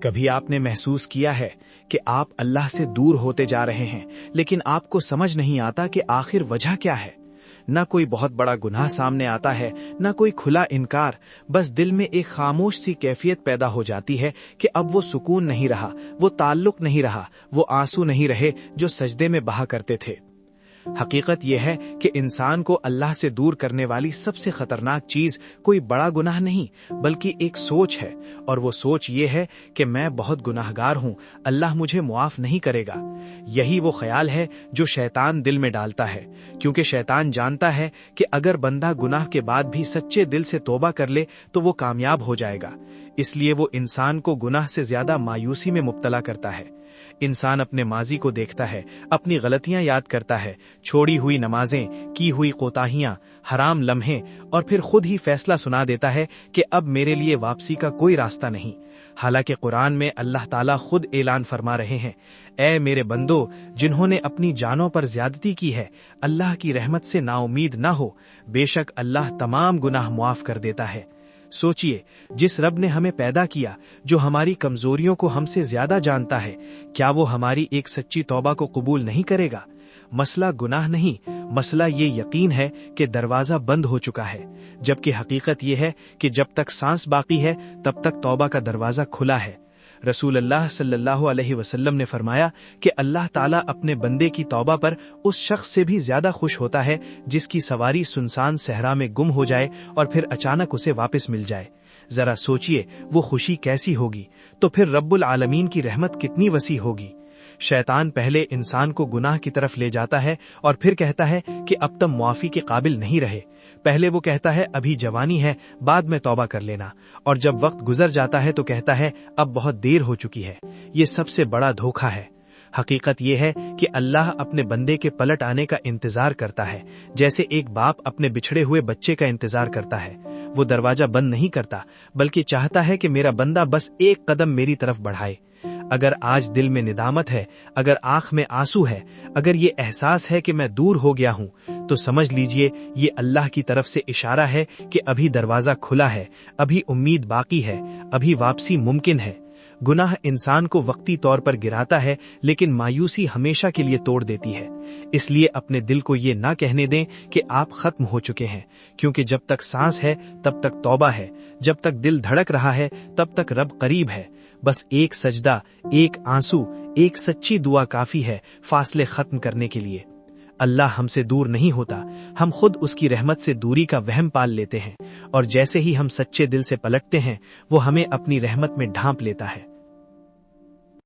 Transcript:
کبھی آپ نے محسوس کیا ہے کہ آپ اللہ سے دور ہوتے جا رہے ہیں لیکن آپ کو سمجھ نہیں آتا کہ آخر وجہ کیا ہے؟ نہ کوئی بہت بڑا گناہ سامنے آتا ہے، نہ کوئی کھلا انکار، بس دل میں ایک خاموش سی کیفیت پیدا ہو جاتی ہے کہ اب وہ سکون نہیں رہا، وہ تعلق نہیں رہا، وہ آنسو نہیں رہے جو سجدے میں بہا کرتے تھے۔ حقیقت یہ ہے کہ انسان کو اللہ سے دور کرنے والی سب سے خطرناک چیز کوئی بڑا گناہ نہیں بلکہ ایک سوچ ہے، اور وہ سوچ یہ ہے کہ میں بہت گناہگار ہوں، اللہ مجھے معاف نہیں کرے گا۔ یہی وہ خیال ہے جو شیطان دل میں ڈالتا ہے، کیونکہ شیطان جانتا ہے کہ اگر بندہ گناہ کے بعد بھی سچے دل سے توبہ کر لے تو وہ کامیاب ہو جائے گا، اس لیے وہ انسان کو گناہ سے زیادہ مایوسی میں مبتلا کرتا ہے۔ انسان اپنے ماضی کو دیکھتا ہے، اپنی غلطیاں یاد کرتا ہے، چھوڑی ہوئی نمازیں، کی ہوئی کوتاہیاں، حرام لمحے، اور پھر خود ہی فیصلہ سنا دیتا ہے کہ اب میرے لیے واپسی کا کوئی راستہ نہیں۔ حالانکہ قرآن میں اللہ تعالیٰ خود اعلان فرما رہے ہیں، اے میرے بندو جنہوں نے اپنی جانوں پر زیادتی کی ہے، اللہ کی رحمت سے نا امید نہ ہو، بے شک اللہ تمام گناہ معاف کر دیتا ہے۔ سوچئے، جس رب نے ہمیں پیدا کیا، جو ہماری کمزوریوں کو ہم سے زیادہ جانتا ہے، کیا وہ ہماری ایک سچی توبہ کو قبول نہیں کرے گا؟ مسئلہ گناہ نہیں، مسئلہ یہ یقین ہے کہ دروازہ بند ہو چکا ہے، جبکہ حقیقت یہ ہے کہ جب تک سانس باقی ہے تب تک توبہ کا دروازہ کھلا ہے۔ رسول اللہ صلی اللہ علیہ وسلم نے فرمایا کہ اللہ تعالیٰ اپنے بندے کی توبہ پر اس شخص سے بھی زیادہ خوش ہوتا ہے جس کی سواری سنسان صحرا میں گم ہو جائے اور پھر اچانک اسے واپس مل جائے۔ ذرا سوچئے وہ خوشی کیسی ہوگی، تو پھر رب العالمین کی رحمت کتنی وسیع ہوگی۔ شیطان پہلے انسان کو گناہ کی طرف لے جاتا ہے اور پھر کہتا ہے کہ اب تم معافی کے قابل نہیں رہے۔ پہلے وہ کہتا ہے ابھی جوانی ہے، بعد میں توبہ کر لینا، اور جب وقت گزر جاتا ہے تو کہتا ہے اب بہت دیر ہو چکی ہے۔ یہ سب سے بڑا دھوکہ ہے۔ حقیقت یہ ہے کہ اللہ اپنے بندے کے پلٹ آنے کا انتظار کرتا ہے، جیسے ایک باپ اپنے بچھڑے ہوئے بچے کا انتظار کرتا ہے۔ وہ دروازہ بند نہیں کرتا، بلکہ چاہتا ہے کہ میرا بندہ بس ایک قدم میری طرف بڑھائے۔ اگر آج دل میں ندامت ہے، اگر آنکھ میں آنسو ہے، اگر یہ احساس ہے کہ میں دور ہو گیا ہوں، تو سمجھ لیجئے یہ اللہ کی طرف سے اشارہ ہے کہ ابھی دروازہ کھلا ہے، ابھی امید باقی ہے، ابھی واپسی ممکن ہے۔ گناہ انسان کو وقتی طور پر گراتا ہے لیکن مایوسی ہمیشہ کے لیے توڑ دیتی ہے۔ اس لیے اپنے دل کو یہ نہ کہنے دیں کہ آپ ختم ہو چکے ہیں، کیونکہ جب تک سانس ہے تب تک توبہ ہے، جب تک دل دھڑک رہا ہے تب تک رب قریب ہے۔ بس ایک سجدہ، ایک آنسو، ایک سچی دعا کافی ہے فاصلے ختم کرنے کے لیے۔ اللہ ہم سے دور نہیں ہوتا، ہم خود اس کی رحمت سے دوری کا وہم پال لیتے ہیں، اور جیسے ہی ہم سچے دل سے پلٹتے ہیں وہ ہمیں اپنی رحمت میں ڈھانپ لیتا ہے۔